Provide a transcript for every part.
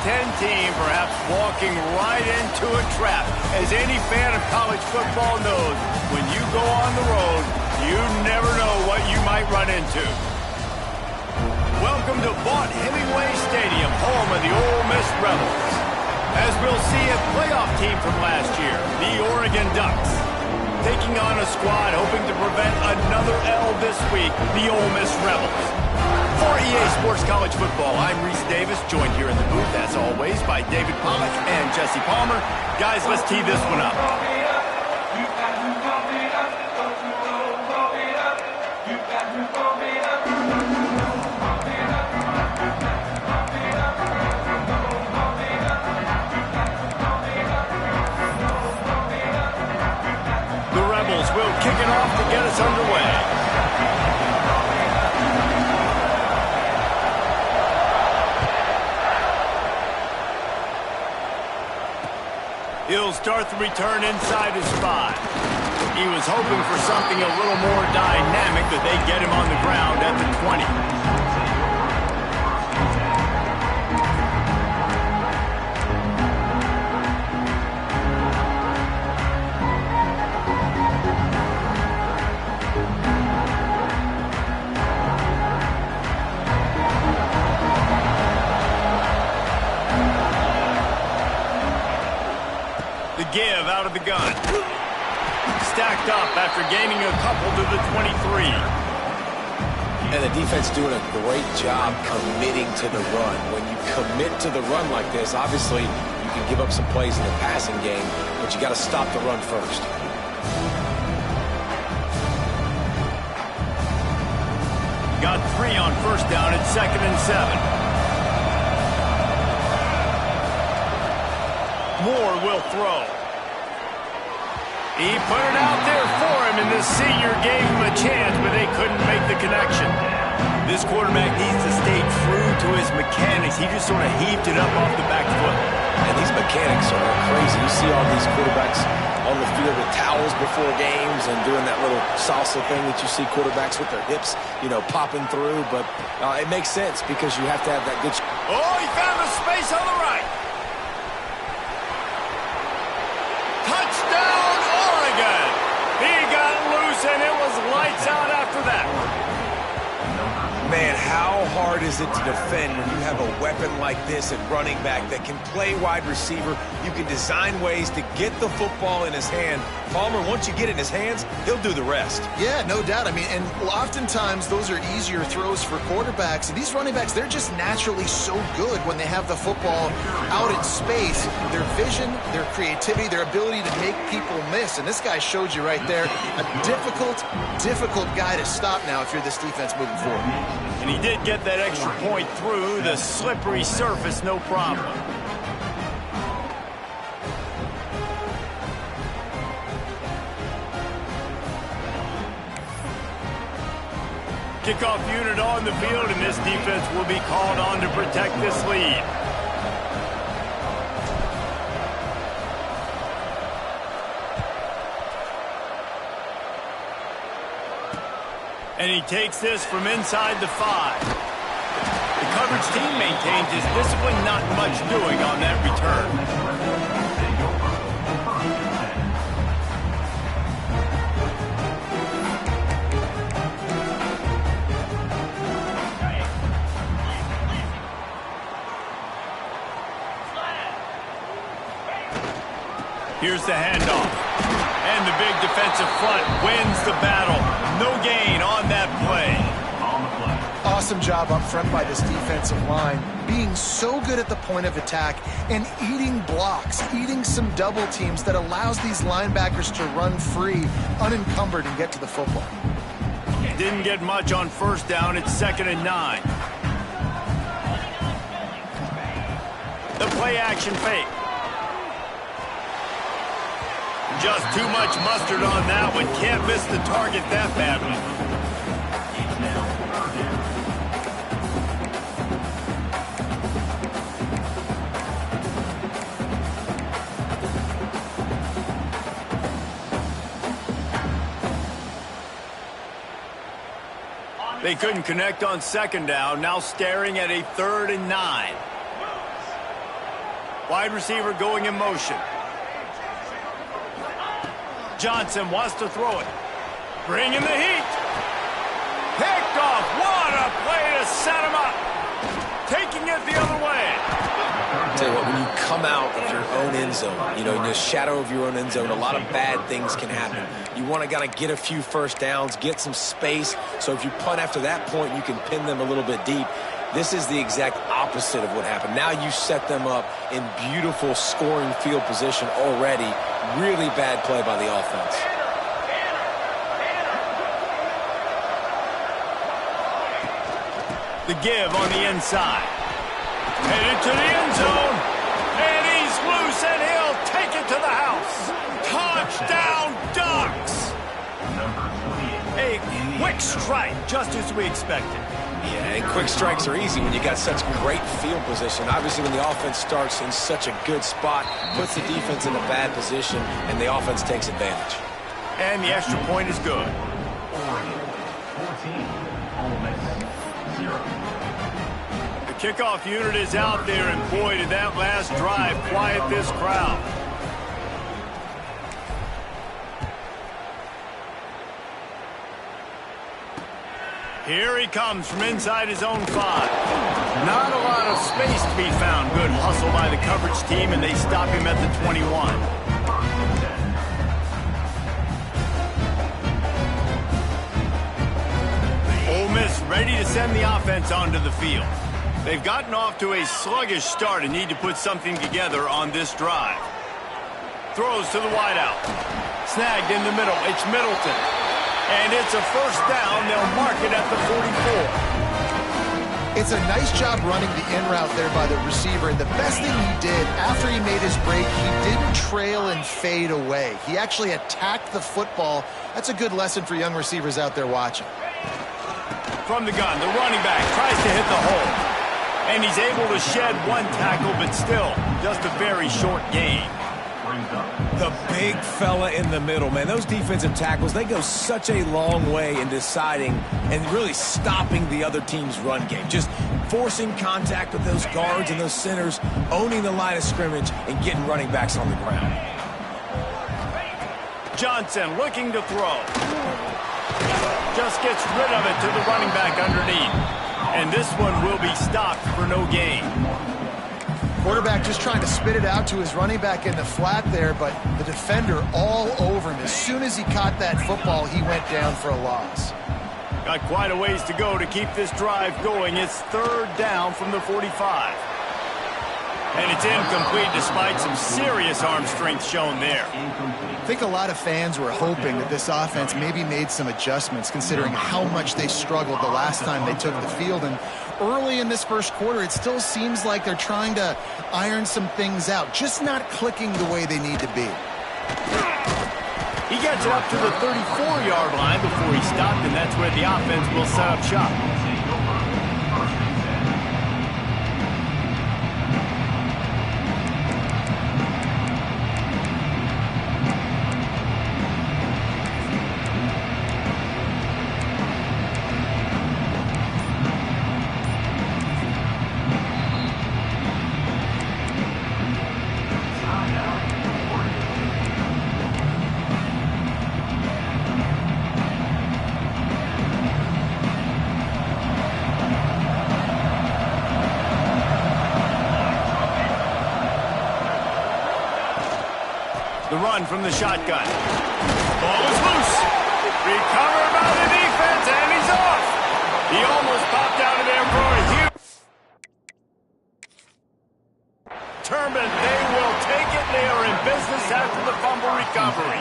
10 team perhaps walking right into a trap. As any fan of college football knows, when you go on the road, you never know what you might run into. Welcome to Vaught Hemingway Stadium, home of the Ole Miss Rebels. As we'll see, a playoff team from last year, the Oregon Ducks, taking on a squad hoping to prevent another L this week, the Ole Miss Rebels. For EA Sports College Football, I'm Reese Davis, joined here in the booth, as always, by David Pollack and Jesse Palmer. Guys, let's tee this one up. The Rebels will kick it off to get us underway. He'll start the return inside his 5. He was hoping for something a little more dynamic, but they get him on the ground at the 20. Give out of the gun. Stacked up after gaining a couple to the 23. And the defense doing a great job committing to the run. When you commit to the run like this, obviously you can give up some plays in the passing game, but you got to stop the run first. Got 3 on first down at 2nd and 7. Moore will throw. He put it out there for him, and the senior gave him a chance, but they couldn't make the connection. This quarterback needs to stay true to his mechanics. He just sort of heaved it up off the back foot. And these mechanics are crazy. You see all these quarterbacks on the field with towels before games and doing that little salsa thing that you see quarterbacks with their hips, popping through. But it makes sense because you have to have that good... Oh, he found the space on the right. Touchdown, Oregon! He got loose, and it was lights out after that. Man, how hard is it to defend when you have a weapon like this at running back that can play wide receiver? You can design ways to get the football in his hand. Palmer, once you get it in his hands, he'll do the rest. Yeah, no doubt. And oftentimes those are easier throws for quarterbacks. And these running backs, they're just naturally so good when they have the football out in space. Their vision, their creativity, their ability to make people miss. And this guy showed you right there, a difficult guy to stop now if you're this defense moving forward. And he did get that extra point through the slippery surface, no problem. Kickoff unit on the field, and this defense will be called on to protect this lead. And he takes this from inside the 5. The coverage team maintains his discipline, not much doing on that return. Here's the handoff. And the big defensive front wins the battle. No gain on that play. Awesome job up front by this defensive line, being so good at the point of attack and eating blocks, eating some double teams that allows these linebackers to run free, unencumbered, and get to the football. Didn't get much on first down. It's 2nd and 9. The play action fake. Just too much mustard on that one. Can't miss the target that badly. They couldn't connect on 2nd down. Now staring at a 3rd and 9. Wide receiver going in motion. Johnson wants to throw it. Bringing the heat. Picked off. What a play to set him up. Taking it the other way. I'll tell you what, when you come out of your own end zone, you know, in the shadow of your own end zone, a lot of bad things can happen. You want to kind of get a few first downs, get some space, so if you punt after that point, you can pin them a little bit deep. This is the exact opposite of what happened. Now you set them up in beautiful scoring field position already. Really bad play by the offense. The give on the inside. Headed to the end zone. And he's loose, and he'll take it to the house. Touchdown, Ducks! A quick strike, just as we expected. Yeah, and quick strikes are easy when you got such great field position. Obviously, when the offense starts in such a good spot, puts the defense in a bad position, and the offense takes advantage. And the extra point is good. The kickoff unit is out there, and boy, did that last drive quiet this crowd. Here he comes from inside his own 5. Not a lot of space to be found. Good hustle by the coverage team, and they stop him at the 21. Ole Miss ready to send the offense onto the field. They've gotten off to a sluggish start and need to put something together on this drive. Throws to the wideout. Snagged in the middle. It's Middleton. And it's a first down. They'll mark it at the 44. It's a nice job running the in route there by the receiver. And the best thing he did after he made his break, he didn't trail and fade away. He actually attacked the football. That's a good lesson for young receivers out there watching. From the gun, the running back tries to hit the hole. And he's able to shed one tackle, but still just a very short gain. The big fella in the middle, man. Those defensive tackles, they go such a long way in deciding and really stopping the other team's run game. Just forcing contact with those guards and those centers, owning the line of scrimmage, and getting running backs on the ground. Johnson looking to throw. Just gets rid of it to the running back underneath. And this one will be stopped for no gain. Quarterback just trying to spit it out to his running back in the flat there, but the defender all over him. As soon as he caught that football, he went down for a loss. Got quite a ways to go to keep this drive going. It's third down from the 45. And it's incomplete despite some serious arm strength shown there. I think a lot of fans were hoping that this offense maybe made some adjustments considering how much they struggled the last time they took the field. And early in this first quarter, it still seems like they're trying to iron some things out, just not clicking the way they need to be. He gets it up to the 34-yard line before he stopped, and that's where the offense will set up shop. The run from the shotgun. Ball is loose. Recovered by the defense, and he's off. He almost popped out of there for a huge. Turban, they will take it. They are in business after the fumble recovery.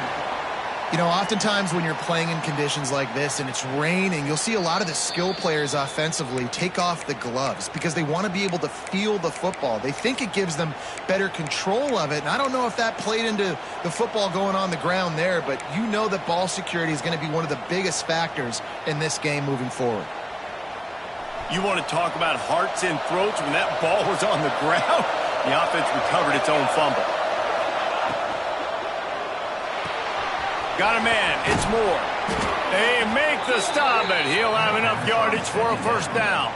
You know, oftentimes when you're playing in conditions like this and it's raining, you'll see a lot of the skill players offensively take off the gloves because they want to be able to feel the football. They think it gives them better control of it, and I don't know if that played into the football going on the ground there, but you know that ball security is going to be one of the biggest factors in this game moving forward. You want to talk about hearts and throats when that ball was on the ground? The offense recovered its own fumble. Got a man. It's Moore. They make the stop, and he'll have enough yardage for a first down.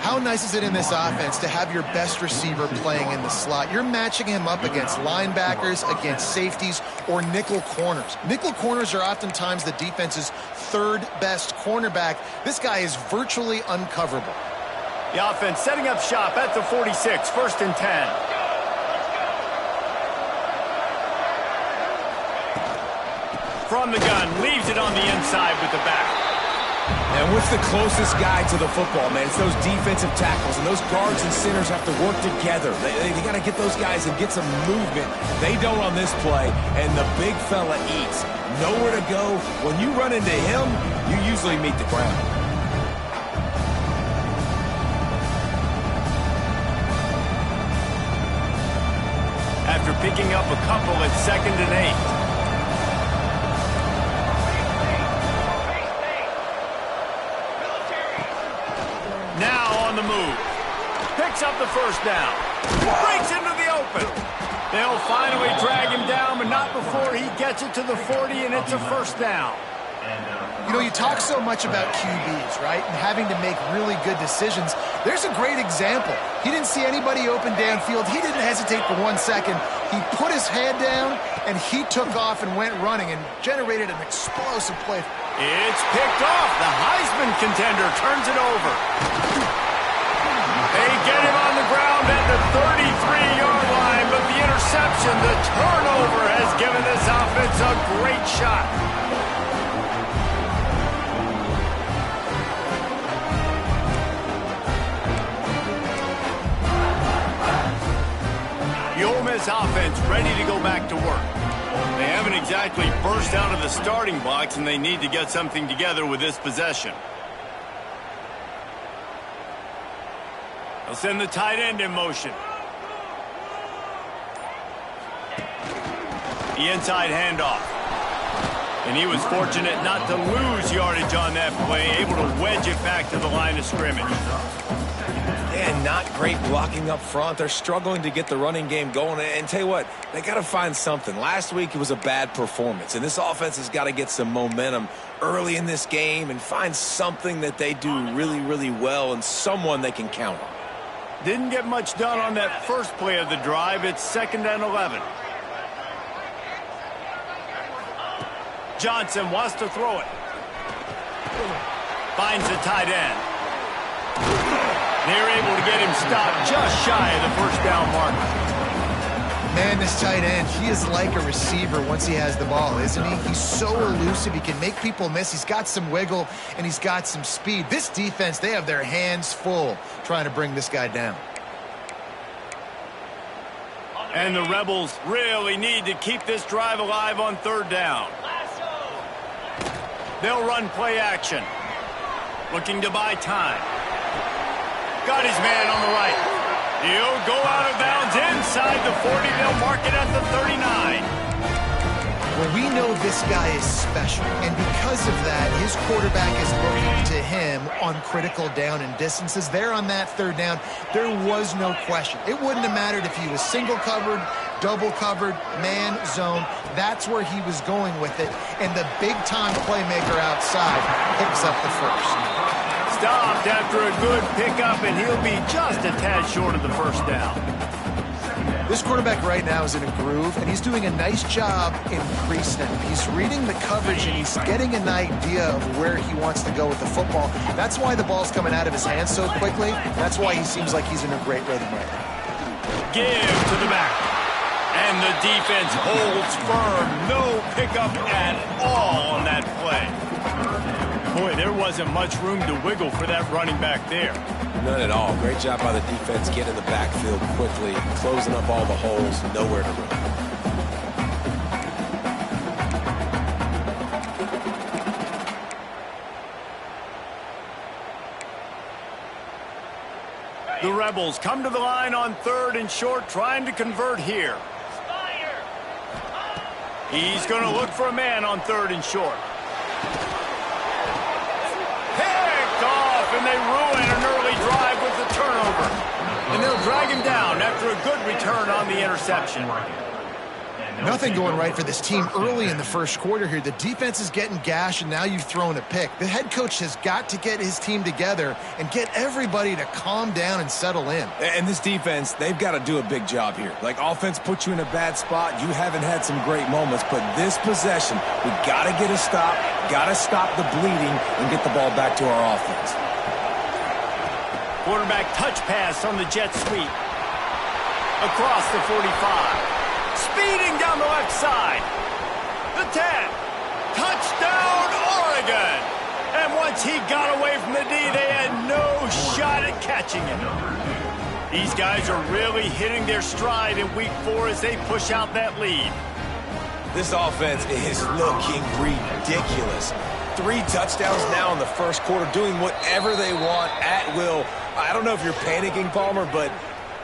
How nice is it in this offense to have your best receiver playing in the slot? You're matching him up against linebackers, against safeties, or nickel corners. Nickel corners are oftentimes the defense's third best cornerback. This guy is virtually uncoverable. The offense setting up shop at the 46, 1st and 10. From the gun, leaves it on the inside with the back. And what's the closest guy to the football, man? It's those defensive tackles, and those guards and centers have to work together. They got to get those guys and get some movement. They don't on this play, and the big fella eats. Nowhere to go. When you run into him, you usually meet the ground. After picking up a couple at 2nd and 8. Now on the move. Picks up the 1st down. Breaks into the open. They'll finally drag him down, but not before he gets it to the 40, and it's a 1st down. You know, you talk so much about QBs, right, and having to make really good decisions. There's a great example. He didn't see anybody open downfield. He didn't hesitate for 1 second. He put his head down, and he took off and went running and generated an explosive play. It's picked off. The Heisman contender turns it over. They get him on the ground at the 33-yard line, but the interception, the turnover, has given this offense a great shot. The Ole Miss offense ready to go back to work. They haven't exactly burst out of the starting blocks, and they need to get something together with this possession. They'll send the tight end in motion. The inside handoff. And he was fortunate not to lose yardage on that play, able to wedge it back to the line of scrimmage. And not great blocking up front. They're struggling to get the running game going. And tell you what, they got to find something. Last week it was a bad performance, and this offense has got to get some momentum early in this game and find something that they do really, really well and someone they can count on. Didn't get much done on that first play of the drive. It's 2nd and 11. Johnson wants to throw it. Finds the tight end. They're able to get him stopped just shy of the 1st down marker. Man, this tight end, he is like a receiver once he has the ball, isn't he? He's so elusive. He can make people miss. He's got some wiggle, and he's got some speed. This defense, they have their hands full trying to bring this guy down. And the Rebels really need to keep this drive alive on 3rd down. They'll run play action. Looking to buy time. Got his man on the right. He'll go out of bounds inside the 40. They'll mark it at the 39. Well, we know this guy is special, and because of that, his quarterback is looking to him on critical down and distances. There on that 3rd down, there was no question. It wouldn't have mattered if he was single covered, double covered, man, zone. That's where he was going with it, and the big-time playmaker outside picks up the 1st. Stopped after a good pickup, and he'll be just a tad short of the 1st down. This quarterback right now is in a groove, and he's doing a nice job in pre-snap. He's reading the coverage, and he's getting an idea of where he wants to go with the football. That's why the ball's coming out of his hands so quickly. That's why he seems like he's in a great rhythm right now. Give to the back. And the defense holds firm. No pickup at all on that play. Boy, there wasn't much room to wiggle for that running back there. None at all. Great job by the defense getting in the backfield quickly, closing up all the holes, nowhere to run. The Rebels come to the line on 3rd and short, trying to convert here. He's going to look for a man on 3rd and short. Picked off, and they ruin an early drive with the turnover. And they'll drag him down after a good return on the interception. Nothing going right for this team early in the first quarter here. The defense is getting gashed, and now you've thrown a pick. The head coach has got to get his team together and get everybody to calm down and settle in. And this defense, they've got to do a big job here. Like, offense puts you in a bad spot. You haven't had some great moments, but this possession, we got to get a stop, got to stop the bleeding, and get the ball back to our offense. Quarterback touch pass on the jet sweep. Across the 45. Speeding down the left side. The 10. Touchdown, Oregon. And once he got away from the D, they had no shot at catching him. These guys are really hitting their stride in week 4 as they push out that lead. This offense is looking ridiculous. 3 touchdowns now in the first quarter, doing whatever they want at will. I don't know if you're panicking, Palmer, but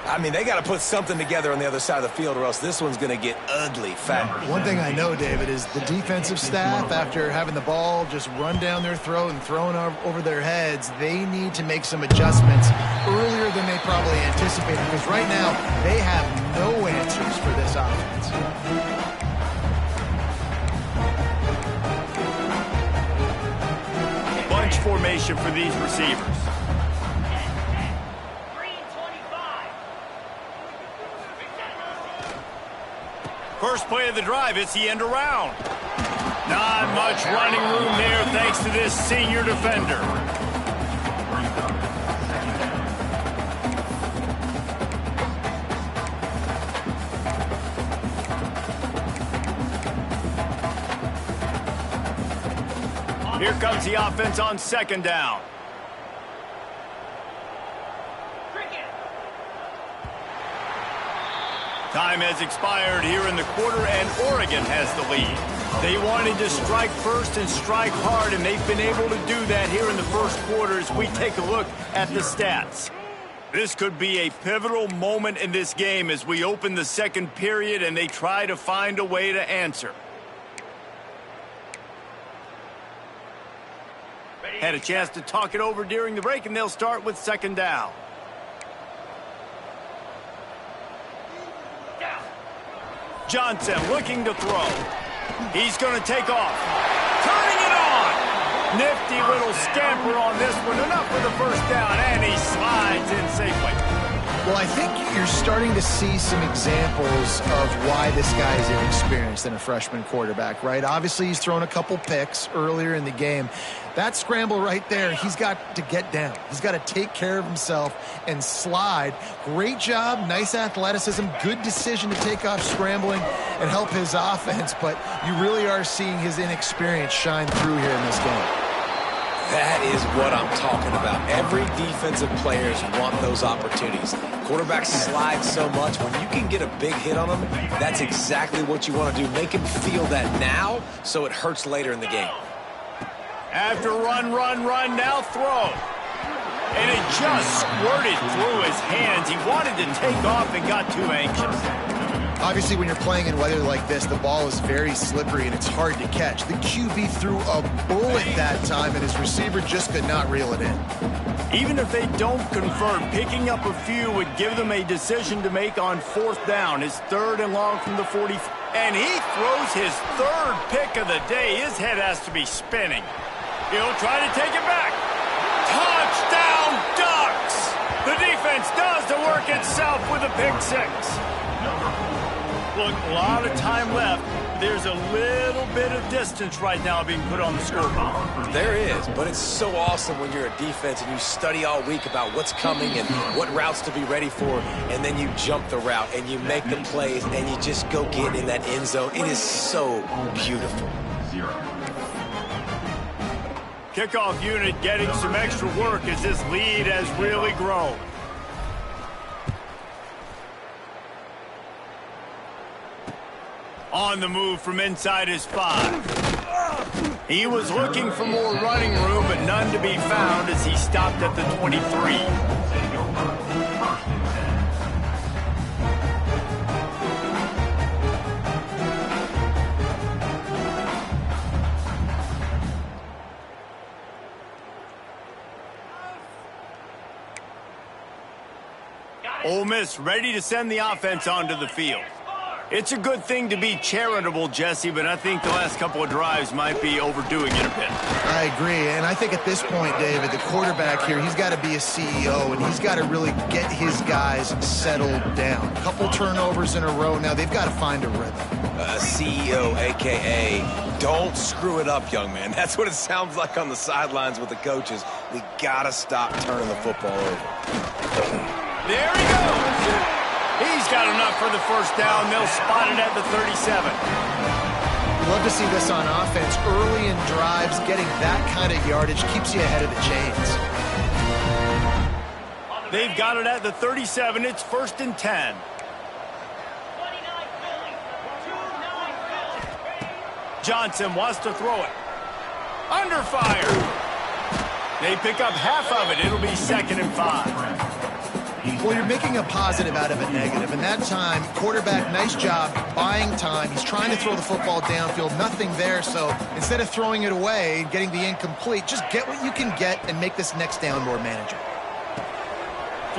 I mean, they got to put something together on the other side of the field or else this one's going to get ugly fast. One thing I know, David, is the defensive staff, after having the ball just run down their throat and thrown over their heads, they need to make some adjustments earlier than they probably anticipated, because right now they have no answers for this offense. Bunch formation for these receivers. First play of the drive, it's the end around. Not much running room there thanks to this senior defender. Here comes the offense on second down. Time has expired here in the quarter, and Oregon has the lead. They wanted to strike first and strike hard, and they've been able to do that here in the first quarter as we take a look at the stats. This could be a pivotal moment in this game as we open the second period and they try to find a way to answer. Had a chance to talk it over during the break, and they'll start with second down. Johnson looking to throw. He's going to take off. Turning it on. Nifty little scamper on this one. Enough for the first down, and he slides in safely. Well, I think you're starting to see some examples of why this guy is inexperienced in a freshman quarterback, right? Obviously, he's thrown a couple picks earlier in the game. That scramble right there, he's got to get down. He's got to take care of himself and slide. Great job, nice athleticism, good decision to take off scrambling and help his offense, but you really are seeing his inexperience shine through here in this game. That is what I'm talking about. Every defensive players want those opportunities. Quarterbacks slide so much. When you can get a big hit on them, that's exactly what you want to do. Make him feel that now so it hurts later in the game. After run, now throw. And it just squirted through his hands. He wanted to take off and got too anxious. Obviously, when you're playing in weather like this, the ball is very slippery and it's hard to catch. The QB threw a bullet that time, and his receiver just could not reel it in. Even if they don't convert, picking up a few would give them a decision to make on fourth down. His third and long from the 40. And he throws his third pick of the day. His head has to be spinning. He'll try to take it back. Touchdown, Ducks! The defense does the work itself with a pick six. Look, a lot of time left. There's a little bit of distance right now being put on the scoreboard. There is, but it's so awesome when you're a defense and you study all week about what's coming and what routes to be ready for, and then you jump the route and you make the plays and you just go get in that end zone. It is so beautiful. Kickoff unit getting some extra work as this lead has really grown. On the move from inside his 5. He was looking for more running room, but none to be found as he stopped at the 23. Ole Miss ready to send the offense onto the field. It's a good thing to be charitable, Jesse, but I think the last couple of drives might be overdoing it a bit. I agree, and I think at this point, David, the quarterback here, he's got to be a CEO, and he's got to really get his guys settled down. A couple turnovers in a row now. They've got to find a rhythm. CEO, a.k.a. don't screw it up, young man. That's what it sounds like on the sidelines with the coaches. We got to stop turning the football over. There he goes. He's got enough for the first down. They'll spot it at the 37. We love to see this on offense. Early in drives, getting that kind of yardage keeps you ahead of the chains. They've got it at the 37. It's 1st and 10. Johnson wants to throw it. Under fire. They pick up half of it. It'll be 2nd and 5. Well, you're making a positive out of a negative. And that time, quarterback, nice job buying time. He's trying to throw the football downfield. Nothing there. So instead of throwing it away and getting the incomplete, just get what you can get and make this next down more manageable.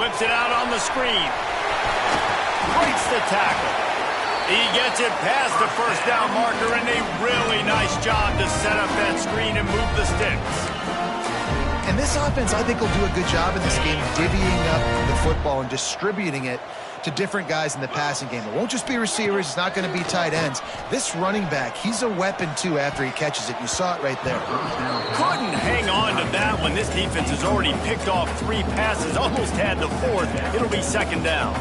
Flips it out on the screen. Breaks the tackle. He gets it past the first down marker, and a really nice job to set up that screen and move the sticks. And this offense, I think, will do a good job in this game divvying up the football and distributing it to different guys in the passing game. It won't just be receivers. It's not going to be tight ends. This running back, he's a weapon, too, after he catches it. You saw it right there. Couldn't hang on to that one. This defense has already picked off 3 passes, almost had the 4th. It'll be 2nd down.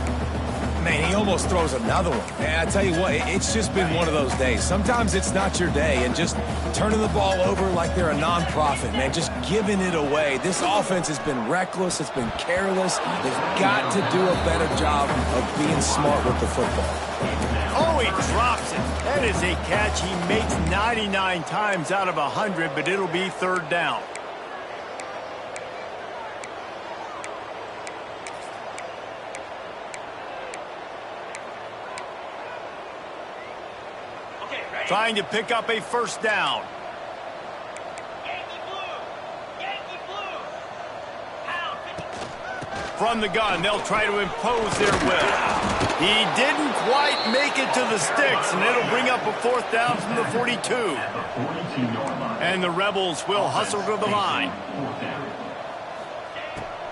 Man, he almost throws another one. And I tell you what, it's just been one of those days. Sometimes it's not your day, and just turning the ball over like they're a nonprofit, man, just giving it away. This offense has been reckless. It's been careless. They've got to do a better job of being smart with the football. Oh, he drops it. That is a catch he makes 99 times out of 100, but it'll be 3rd down. Trying to pick up a 1st down. From the gun, they'll try to impose their will. He didn't quite make it to the sticks, and it'll bring up a 4th down from the 42. And the Rebels will hustle to the line.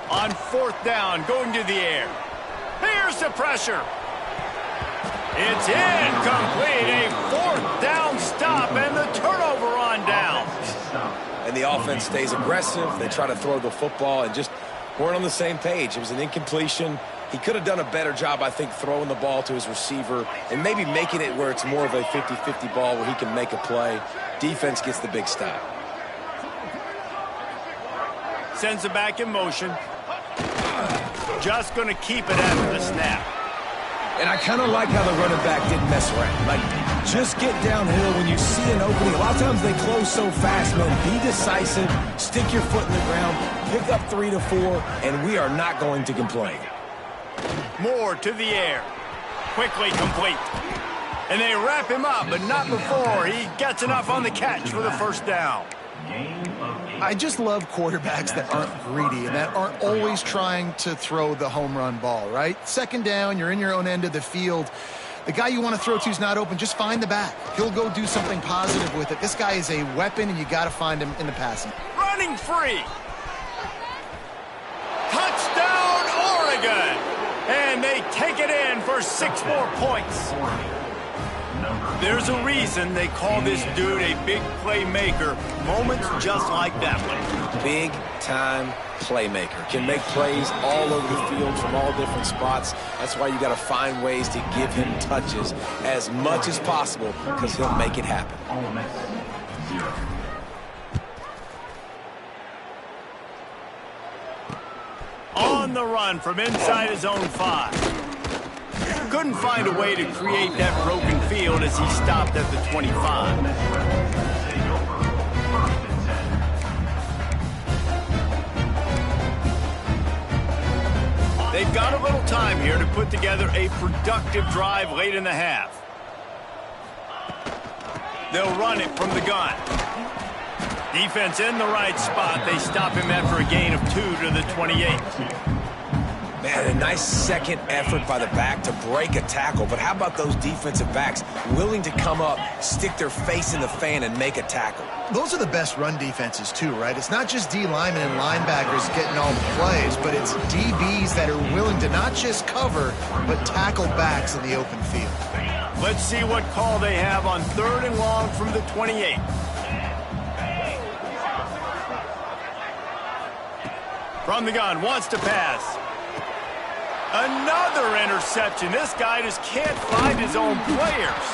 On 4th down, going to the air. Here's the pressure. It's incomplete. A 4th down stop and the turnover on downs. And the offense stays aggressive. They try to throw the football and just weren't on the same page. It was an incompletion. He could have done a better job, I think, throwing the ball to his receiver and maybe making it where it's more of a 50-50 ball where he can make a play. Defense gets the big stop. Sends it back in motion. Just going to keep it after the snap. And I kind of like how the running back didn't mess around. Like, just get downhill when you see an opening. A lot of times they close so fast, man. Be decisive, stick your foot in the ground, pick up 3 to 4, and we are not going to complain. More to the air. Quickly complete. And they wrap him up, but not before he gets enough on the catch for the 1st down. I just love quarterbacks that aren't greedy and that aren't always trying to throw the home run ball, right? 2nd down, you're in your own end of the field. The guy you want to throw to is not open. Just find the back. He'll go do something positive with it. This guy is a weapon, and you got to find him in the passing. Running free. Touchdown, Oregon. And they take it in for 6 more points. There's a reason they call this dude a big playmaker. Moments just like that one. Big-time playmaker. Can make plays all over the field from all different spots. That's why you got to find ways to give him touches as much as possible because he'll make it happen. On the run from inside his own 5. Couldn't find a way to create that broken field as he stopped at the 25. They've got a little time here to put together a productive drive late in the half. They'll run it from the gun. Defense in the right spot. They stop him after a gain of 2 to the 28. Man, a nice second effort by the back to break a tackle. But how about those defensive backs willing to come up, stick their face in the fan, and make a tackle? Those are the best run defenses, too, right? It's not just D linemen and linebackers getting all the plays, but it's DBs that are willing to not just cover, but tackle backs in the open field. Let's see what call they have on 3rd and long from the 28. From the gun, wants to pass. Another interception. This guy just can't find his own players.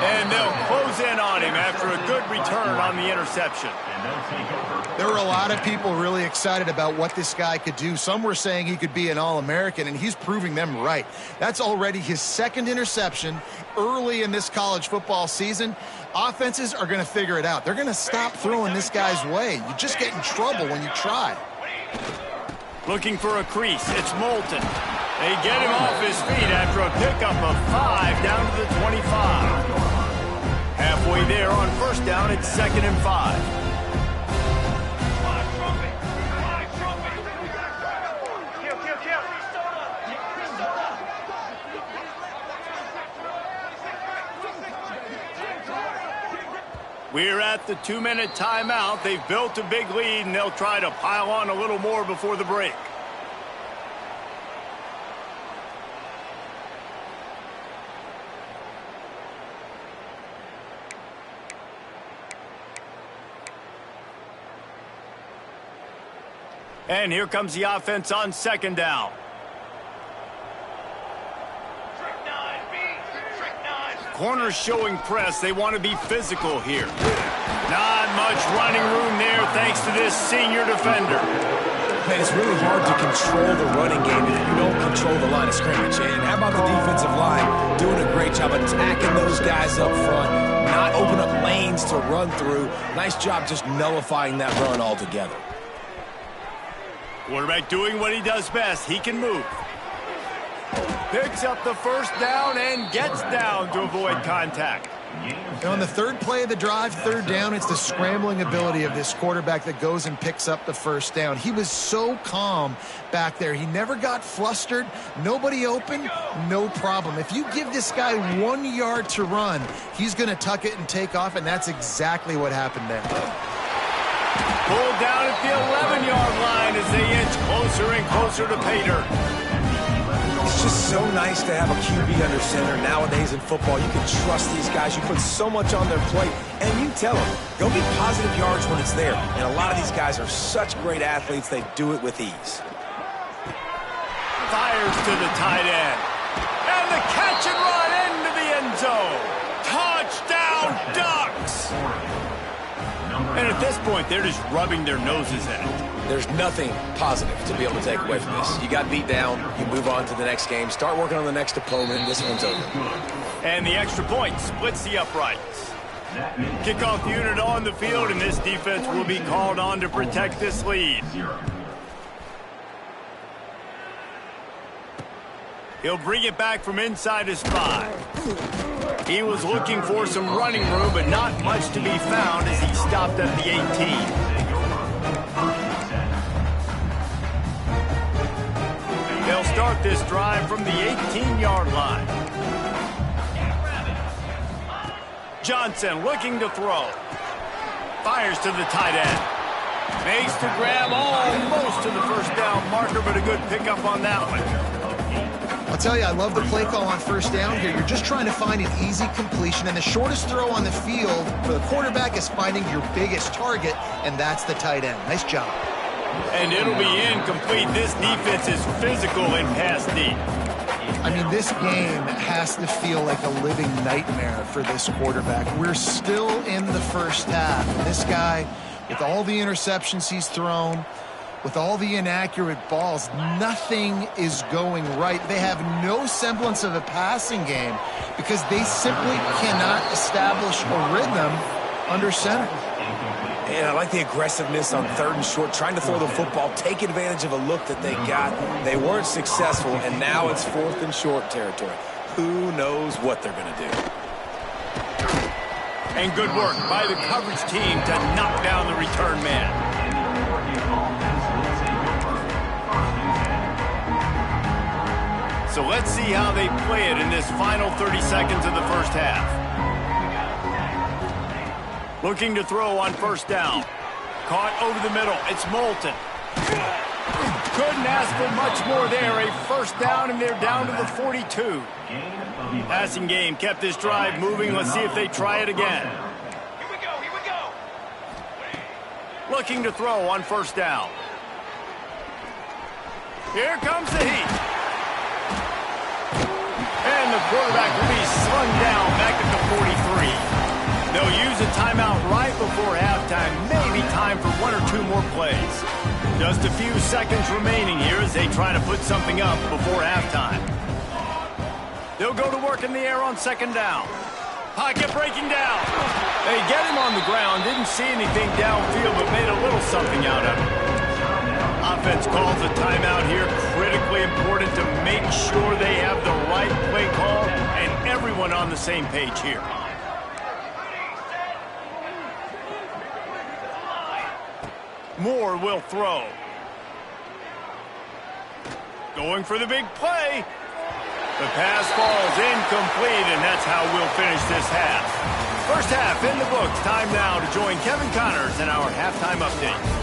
And they'll close in on him after a good return on the interception. There were a lot of people really excited about what this guy could do. Some were saying he could be an All-American, and he's proving them right. That's already his 2nd interception early in this college football season. Offenses are going to figure it out. They're going to stop throwing this guy's way. You just get in trouble when you try. Looking for a crease. It's Moulton. They get him off his feet after a pickup of 5 down to the 25. Halfway there on 1st down, it's 2nd and 5. We're at the 2-minute timeout. They've built a big lead, and they'll try to pile on a little more before the break. And here comes the offense on 2nd down. Corners showing press. They want to be physical here. Not much running room there thanks to this senior defender. Man, it's really hard to control the running game if you don't control the line of scrimmage. And how about the defensive line doing a great job attacking those guys up front, not open up lanes to run through. Nice job just nullifying that run altogether. Quarterback doing what he does best. He can move. Picks up the 1st down and gets down to avoid contact. And on the 3rd play of the drive, 3rd down, it's the scrambling ability of this quarterback that goes and picks up the 1st down. He was so calm back there. He never got flustered. Nobody open, no problem. If you give this guy 1 yard to run, he's going to tuck it and take off, and that's exactly what happened there. Pulled down at the 11-yard line as they inch closer and closer to pay dirt. It's just so nice to have a QB under center. Nowadays in football, you can trust these guys. You put so much on their plate, and you tell them, go get positive yards when it's there. And a lot of these guys are such great athletes, they do it with ease. Fires to the tight end. And the catch and run into the end zone. Touchdown, Ducks! And at this point, they're just rubbing their noses at it. There's nothing positive to be able to take away from this. You got beat down, you move on to the next game, start working on the next opponent, this one's over. And the extra point splits the uprights. Kickoff unit on the field, and this defense will be called on to protect this lead. He'll bring it back from inside his 5. He was looking for some running room, but not much to be found as he stopped at the 18. They'll start this drive from the 18-yard line. Johnson looking to throw. Fires to the tight end. Makes the grab almost to the 1st down marker, but a good pickup on that one. I'll tell you, I love the play call on 1st down here. You're just trying to find an easy completion, and the shortest throw on the field for the quarterback is finding your biggest target, and that's the tight end. Nice job. And it'll be incomplete. This defense is physical in pass deep. I mean, this game has to feel like a living nightmare for this quarterback. We're still in the 1st half. And this guy, with all the interceptions he's thrown, with all the inaccurate balls, nothing is going right. They have no semblance of a passing game because they simply cannot establish a rhythm under center. And I like the aggressiveness on 3rd and short, trying to throw the football, take advantage of a look that they got. They weren't successful, and now it's 4th and short territory. Who knows what they're going to do? And good work by the coverage team to knock down the return man. So let's see how they play it in this final 30 seconds of the first half. Looking to throw on first down. Caught over the middle. It's Moulton. Couldn't ask for much more there. A first down, and they're down to the 42. Passing game kept this drive moving. Let's see if they try it again. Here we go. Looking to throw on first down. Here comes the heat. And the quarterback will be slung down back at the 43. They'll use a timeout right before halftime. Maybe time for one or two more plays. Just a few seconds remaining here as they try to put something up before halftime. They'll go to work in the air on second down. Pocket breaking down. They get him on the ground. Didn't see anything downfield, but made a little something out of it. Offense calls a timeout here. Critically important to make sure they have the right play call and everyone on the same page here. Moore will throw. Going for the big play. The pass falls incomplete, and that's how we'll finish this half. First half in the books. Time now to join Kevin Connors in our halftime update.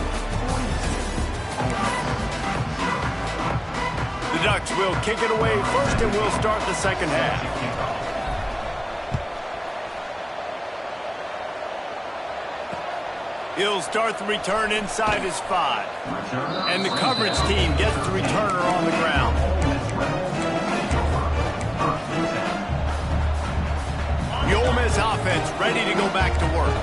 The Ducks will kick it away first, and we'll start the second half. He'll start the return inside his 5. And the coverage team gets the returner on the ground. The Ole Miss offense ready to go back to work.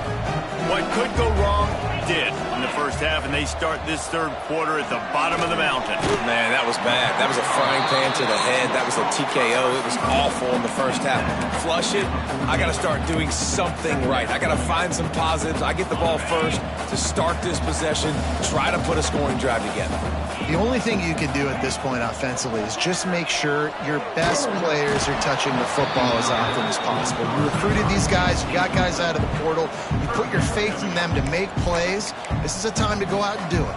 What could go wrong did in the first half, and they start this third quarter at the bottom of the mountain. Man, that was bad. That was a frying pan to the head. That was a TKO. It was awful in the first half. Flush it. I got to start doing something right. I got to find some positives. I get the ball first to start this possession, try to put a scoring drive together. The only thing you can do at this point offensively is just make sure your best players are touching the football as often as possible. You recruited these guys. You got guys out of the portal. You put your faith in them to make plays. This is a time to go out and do it.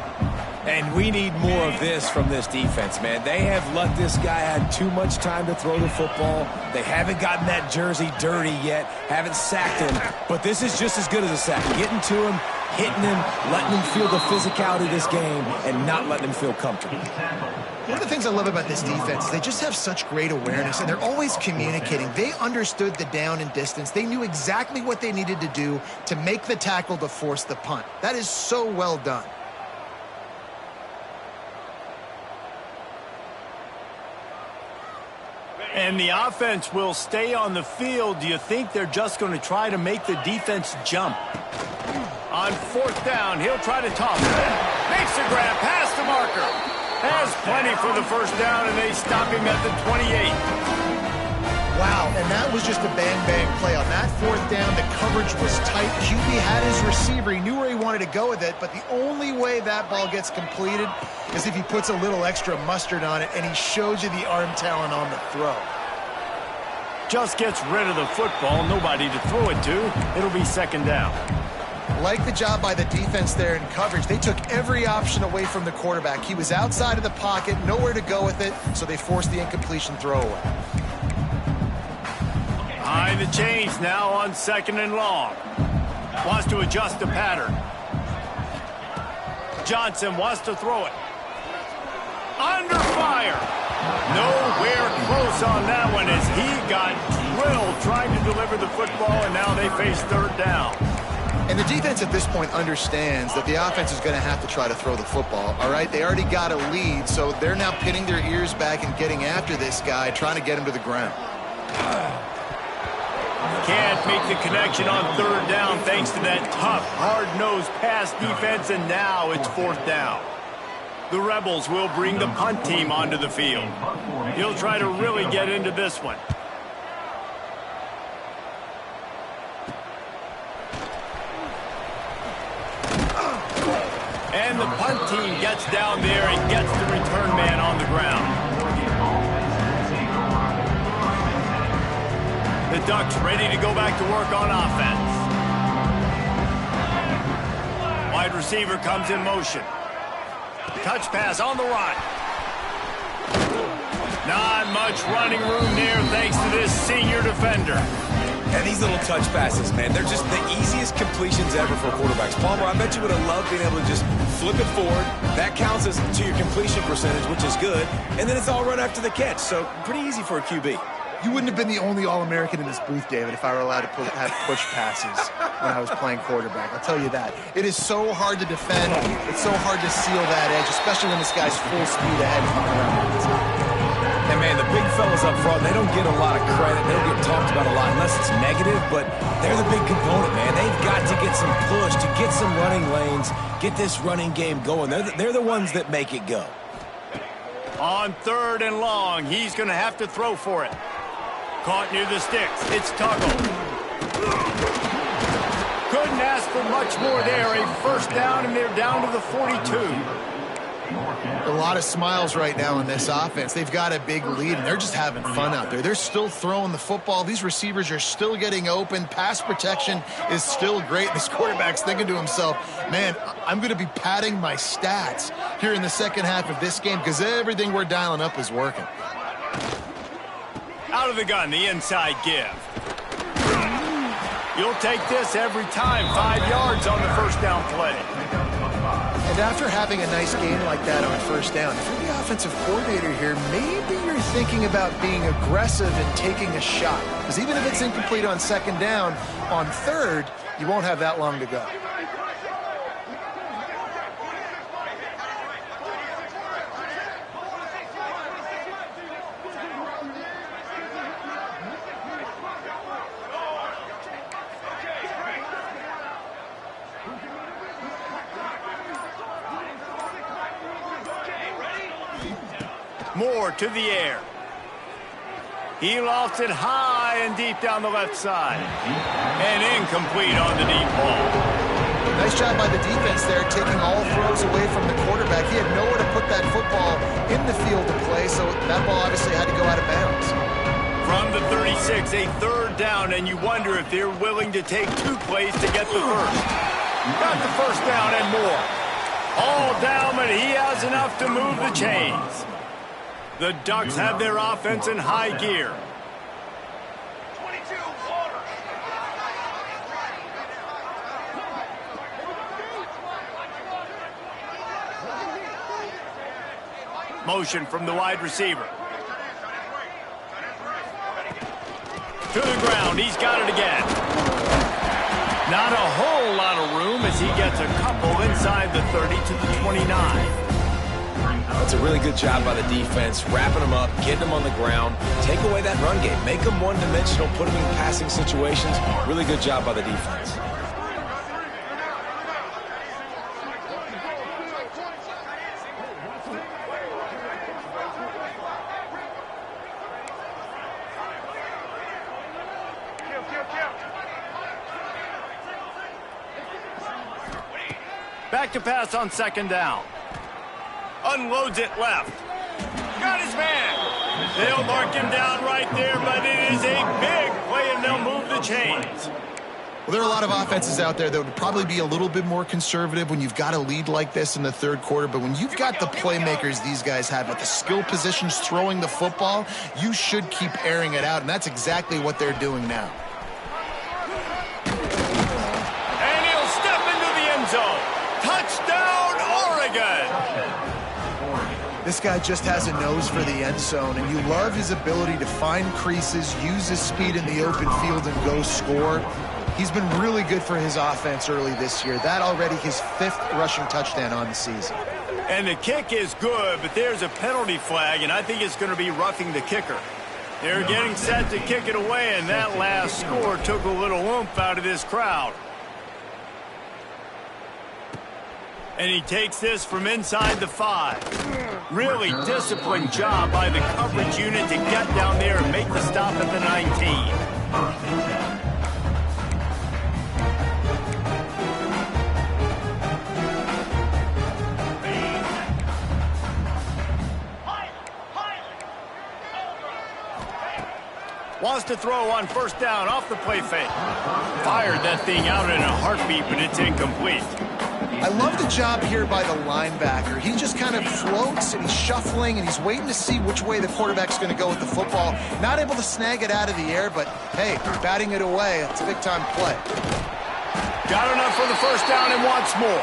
And we need more of this from this defense, man. They have let this guy have too much time to throw the football. They haven't gotten that jersey dirty yet, haven't sacked him. But this is just as good as a sack. Getting to him, hitting him, letting him feel the physicality of this game, and not letting him feel comfortable. One of the things I love about this defense is they just have such great awareness, and they're always communicating. They understood the down and distance. They knew exactly what they needed to do to make the tackle to force the punt. That is so well done. And the offense will stay on the field. Do you think they're just going to try to make the defense jump? On fourth down, he'll try to toss it. Makes the grab past the marker. Has plenty for the first down, and they stop him at the 28. Wow, and that was just a bang-bang play. On that fourth down, the coverage was tight. QB had his receiver. He knew where he wanted to go with it, but the only way that ball gets completed is if he puts a little extra mustard on it, and he shows you the arm talent on the throw. Just gets rid of the football, nobody to throw it to. It'll be second down. Like the job by the defense there in coverage. They took every option away from the quarterback. He was outside of the pocket, nowhere to go with it, so they forced the incompletion throwaway. Behind the chains now on second and long. Wants to adjust the pattern. Johnson wants to throw it. Under fire. Nowhere close on that one as he got drilled trying to deliver the football, and now they face third down. And the defense at this point understands that the offense is going to have to try to throw the football, all right? They already got a lead, so they're now pinning their ears back and getting after this guy, trying to get him to the ground. Can't make the connection on third down thanks to that tough, hard-nosed pass defense, and now it's fourth down. The Rebels will bring the punt team onto the field. He'll try to really get into this one. And the punt team gets down there and gets the return man on the ground. The Ducks ready to go back to work on offense. Wide receiver comes in motion. Touch pass on the run. Not much running room there thanks to this senior defender. And these little touch passes, man, they're just the easiest completions ever for quarterbacks. Palmer, I bet you would have loved being able to just flip it forward. That counts as to your completion percentage, which is good. And then it's all run after the catch, so pretty easy for a QB. You wouldn't have been the only All-American in this booth, David, if I were allowed to have push passes when I was playing quarterback. I'll tell you that. It is so hard to defend. It's so hard to seal that edge, especially when this guy's full speed ahead coming around. And, man, the big fellas up front, they don't get a lot of credit. They don't get talked about a lot unless it's negative, but they're the big component, man. They've got to get some push, to get some running lanes, get this running game going. They're the ones that make it go. On 3rd and long, he's going to have to throw for it. Caught near the sticks. It's Tuggle. Couldn't ask for much more there. A first down, and they're down to the 42. A lot of smiles right now in this offense. They've got a big lead, and they're just having fun out there. They're still throwing the football. These receivers are still getting open. Pass protection is still great. This quarterback's thinking to himself, man, I'm going to be padding my stats here in the second half of this game because everything we're dialing up is working. Out of the gun, the inside give. You'll take this every time. 5 yards on the first down play. And after having a nice game like that on first down, if you're the offensive coordinator here, maybe you're thinking about being aggressive and taking a shot. Because even if it's incomplete on second down, on third, you won't have that long to go. Moore to the air. He lofts it high and deep down the left side. And incomplete on the deep ball. Nice job by the defense there, taking all throws away from the quarterback. He had nowhere to put that football in the field to play, so that ball obviously had to go out of bounds. From the 36, a 3rd down, and you wonder if they're willing to take 2 plays to get the first. Got the first down and more. All down, but he has enough to move the chains. The Ducks have their offense in high gear. Motion from the wide receiver. To the ground, he's got it again. Not a whole lot of room as he gets a couple inside the 30 to the 29. That's a really good job by the defense, wrapping them up, getting them on the ground, take away that run game, make them one-dimensional, put them in passing situations. Really good job by the defense. Back to pass on second down. Unloads it left. Got his man. They'll mark him down right there, but it is a big play, and they'll move the chains. Well, there are a lot of offenses out there that would probably be a little bit more conservative when you've got a lead like this in the third quarter, but when you've got the playmakers these guys have at the skill positions throwing the football, you should keep airing it out, and that's exactly what they're doing now. And he'll step into the end zone. Touchdown, Oregon! This guy just has a nose for the end zone, and you love his ability to find creases, use his speed in the open field, and go score. He's been really good for his offense early this year. That already his 5th rushing touchdown on the season. And the kick is good, but there's a penalty flag, and I think it's going to be roughing the kicker. They're getting set to kick it away, and that last score took a little oomph out of this crowd. And he takes this from inside the 5. Really disciplined job by the coverage unit to get down there and make the stop at the 19. Wants to throw on first down off the play fake. Fired that thing out in a heartbeat, but it's incomplete. I love the job here by the linebacker. He just kind of floats and he's shuffling and he's waiting to see which way the quarterback's going to go with the football. Not able to snag it out of the air, but hey, batting it away, it's a big-time play. Got enough for the first down and wants more.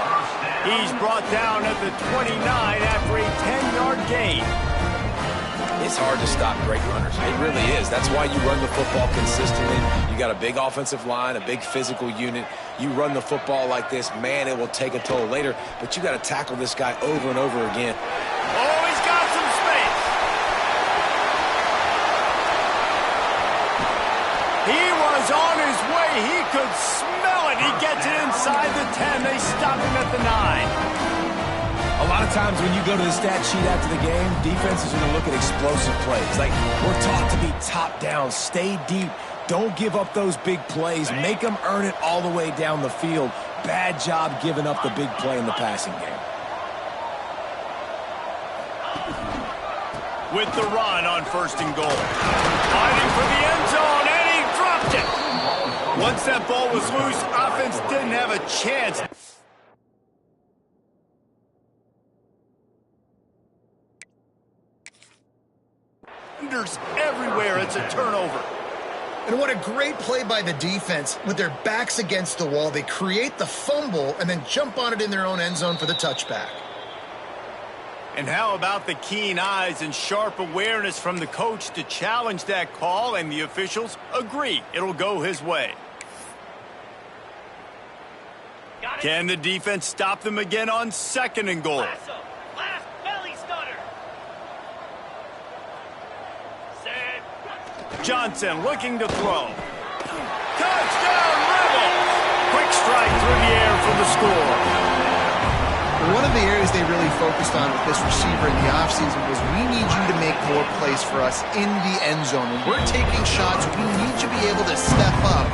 He's brought down at the 29 after a 10-yard gain. It's hard to stop great runners. It really is. That's why you run the football consistently. You got a big offensive line, a big physical unit. You run the football like this, man, it will take a toll later. But you got to tackle this guy over and over again. Oh, he's got some space. He was on his way. He could smell it. He gets it inside the 10. They stop him at the 9. A lot of times when you go to the stat sheet after the game, defenses are going to look at explosive plays. Like, we're taught to be top down, stay deep, don't give up those big plays, make them earn it all the way down the field. Bad job giving up the big play in the passing game. With the run on 1st and goal. Fighting for the end zone, and he dropped it. Once that ball was loose, offense didn't have a chance. Everywhere, it's a turnover. And what a great play by the defense. With their backs against the wall, they create the fumble and then jump on it in their own end zone for the touchback. And how about the keen eyes and sharp awareness from the coach to challenge that call, and the officials agree it'll go his way. Can the defense stop them again on 2nd and goal? Johnson looking to throw. Touchdown, Rebels! Quick strike through the air for the score. One of the areas they really focused on with this receiver in the offseason was, we need you to make more plays for us in the end zone. When we're taking shots, we need you to be able to step up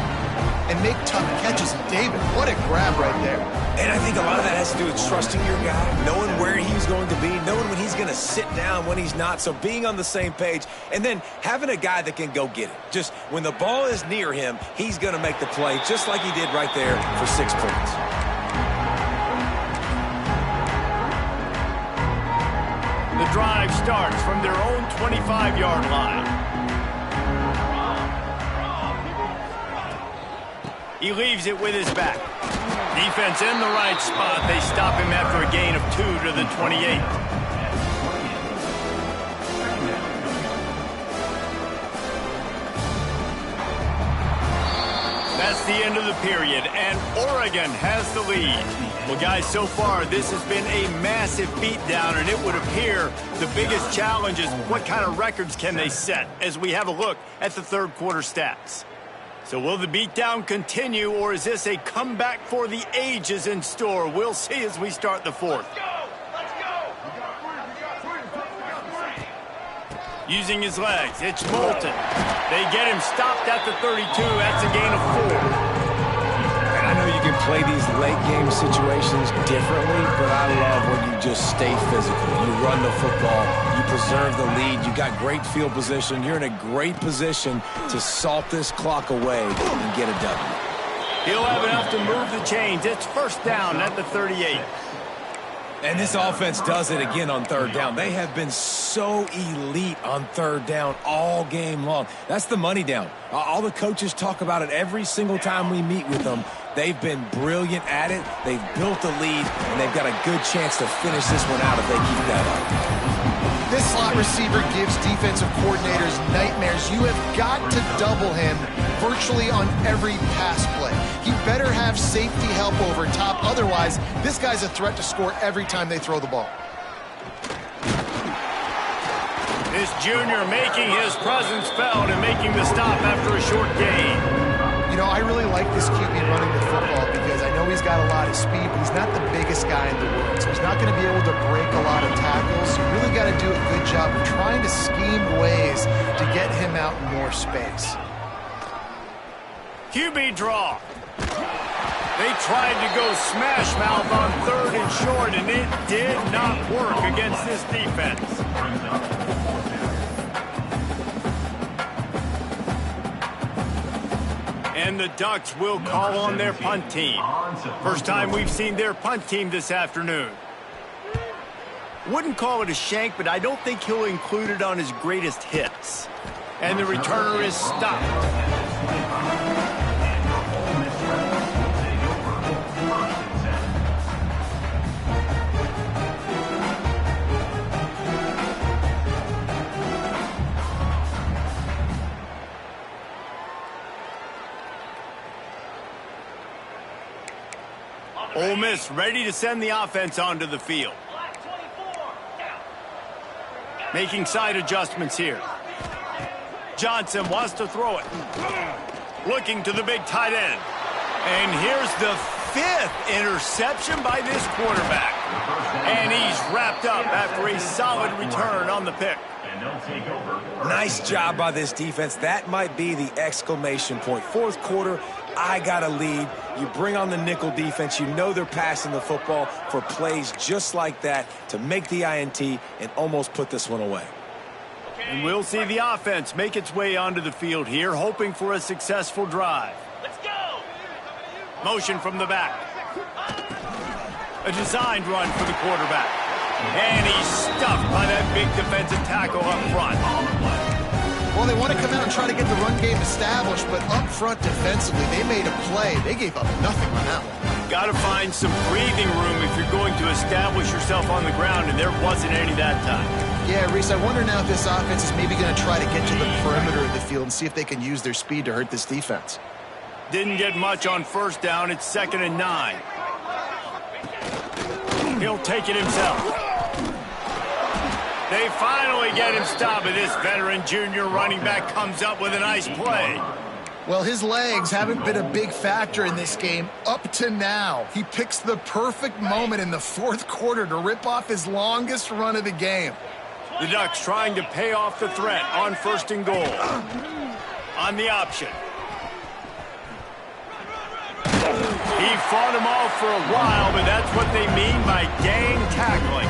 and make tough catches. And David, what a grab right there. And I think a lot of that has to do with trusting your guy, knowing where he's going to be, knowing when he's going to sit down, when he's not, so being on the same page, and then having a guy that can go get it. Just when the ball is near him, he's going to make the play, just like he did right there for 6 points. The drive starts from their own 25-yard line. He leaves it with his back. Defense in the right spot. They stop him after a gain of 2 to the 28. That's the end of the period, and Oregon has the lead. Well, guys, so far this has been a massive beatdown, and it would appear the biggest challenge is what kind of records can they set as we have a look at the 3rd quarter stats. So will the beatdown continue, or is this a comeback for the ages in store? We'll see as we start the 4th. Let's go! Using his legs, it's Moulton. They get him stopped at the 32. That's a gain of 4. And I know you can play these late game situations differently, but I love when you just stay physical. You run the football, you preserve the lead, you got great field position, you're in a great position to salt this clock away and get a W. He'll have enough to move the chains. It's 1st down at the 38. And this offense does it again on 3rd down. They have been so elite on 3rd down all game long. That's the money down. All the coaches talk about it every single time we meet with them. They've been brilliant at it. They've built a lead, and they've got a good chance to finish this one out if they keep that up. This slot receiver gives defensive coordinators nightmares. You have got to double him virtually on every pass play. He better have safety help over top. Otherwise, this guy's a threat to score every time they throw the ball. This junior making his presence felt and making the stop after a short gain. You know, I really like this QB running the football because I know he's got a lot of speed, but he's not the biggest guy in the world. So he's not going to be able to break a lot of tackles. You really got to do a good job of trying to scheme ways to get him out in more space. QB draw. They tried to go smash mouth on 3rd and short, and it did not work against this defense. And the Ducks will call on their punt team. First time we've seen their punt team this afternoon. Wouldn't call it a shank, but I don't think he'll include it on his greatest hits. And the returner is stopped. Ole Miss ready to send the offense onto the field. Making side adjustments here. Johnson wants to throw it. Looking to the big tight end. And here's the 5th interception by this quarterback. And he's wrapped up after a solid return on the pick. Nice job by this defense. That might be the exclamation point. Fourth quarter, I got a lead. You bring on the nickel defense. You know they're passing the football for plays just like that to make the INT and almost put this one away. And we'll see the offense make its way onto the field here, hoping for a successful drive. Let's go! Motion from the back. A designed run for the quarterback. And he's stuffed by that big defensive tackle up front. Well, they want to come out and try to get the run game established, but up front defensively, they made a play. They gave up nothing on that one. Got to find some breathing room if you're going to establish yourself on the ground, and there wasn't any that time. Yeah, Reese, I wonder now if this offense is maybe going to try to get to the perimeter of the field and see if they can use their speed to hurt this defense. Didn't get much on first down. It's 2nd and 9. He'll take it himself. They finally get him stopped, and this veteran junior running back comes up with a nice play. Well, his legs haven't been a big factor in this game up to now. He picks the perfect moment in the fourth quarter to rip off his longest run of the game. The Ducks trying to pay off the threat on 1st and goal. On the option. He fought him off for a while, but that's what they mean by gang tackling.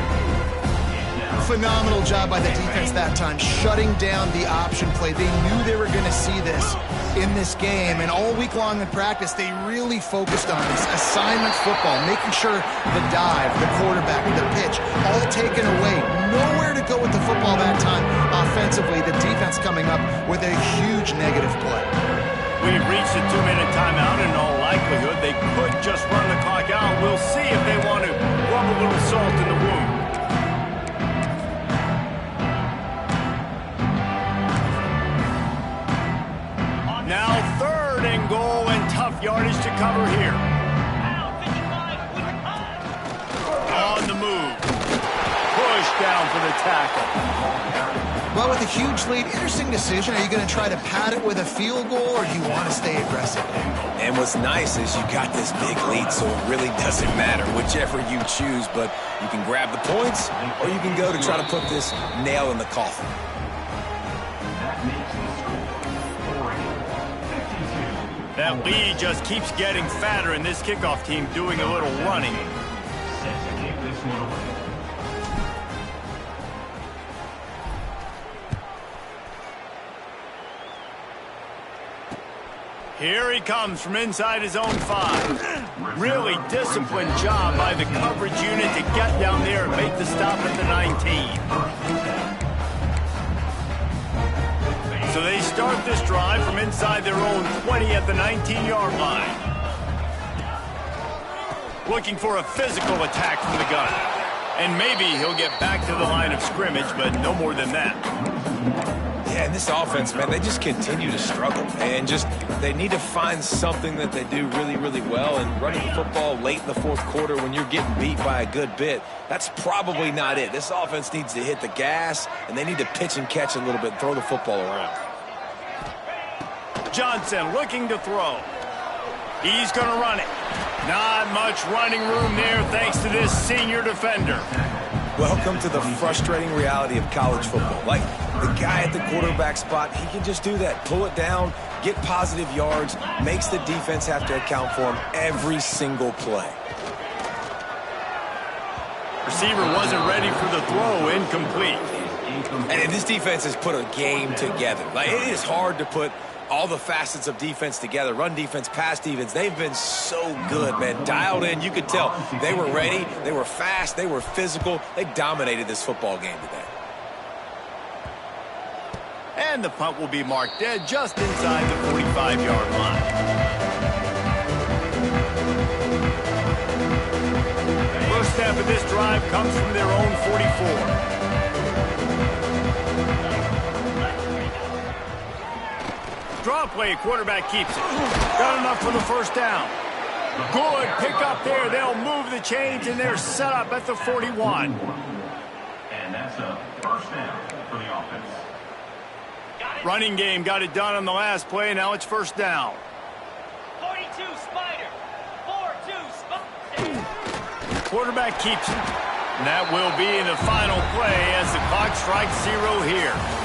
Phenomenal job by the defense that time, shutting down the option play. They knew they were going to see this in this game, and all week long in practice, they really focused on this assignment football, making sure the dive, the quarterback, the pitch, all taken away. Nowhere to go with the football that time offensively. The defense coming up with a huge negative play. We've reached a 2-minute timeout. In all likelihood, they could just run the clock out. We'll see if they want to rub a little salt in the wound. Now 3rd and goal, and tough yardage to cover here. On the move. Push down for the tackle. Well, with a huge lead, interesting decision. Are you going to try to pad it with a field goal, or do you want to stay aggressive? And what's nice is you got this big lead, so it really doesn't matter whichever you choose, but you can grab the points, or you can go to try to put this nail in the coffin. That lead just keeps getting fatter, and this kickoff team doing a little running. Here he comes from inside his own 5. Really disciplined job by the coverage unit to get down there and make the stop at the 19. So they start this drive from inside their own 20 at the 19-yard line. Looking for a physical attack from the gun. And maybe he'll get back to the line of scrimmage, but no more than that. Yeah, and this offense, man, they just continue to struggle. And they need to find something that they do really, really well. And running the football late in the fourth quarter when you're getting beat by a good bit, that's probably not it. This offense needs to hit the gas, and they need to pitch and catch a little bit and throw the football around. Johnson looking to throw. He's going to run it. Not much running room there thanks to this senior defender. Welcome to the frustrating reality of college football. Like, the guy at the quarterback spot, he can just do that. Pull it down, get positive yards, makes the defense have to account for him every single play. Receiver wasn't ready for the throw, incomplete. And this defense has put a game together. Like, it is hard to put all the facets of defense together, run defense, pass defense. They've been so good, man. Dialed in. You could tell they were ready. They were fast. They were physical. They dominated this football game today. And the punt will be marked dead just inside the 45-yard line. First step of this drive comes from their own 44. Draw play, quarterback keeps it. Got enough for the first down. Good pick up there. They'll move the chains, and they're set up at the 41. And that's a first down for the offense. Running game got it done on the last play. Now it's first down. 42 Spider. 4-2 Spider. Quarterback keeps it. And that will be in the final play as the clock strikes 0 here.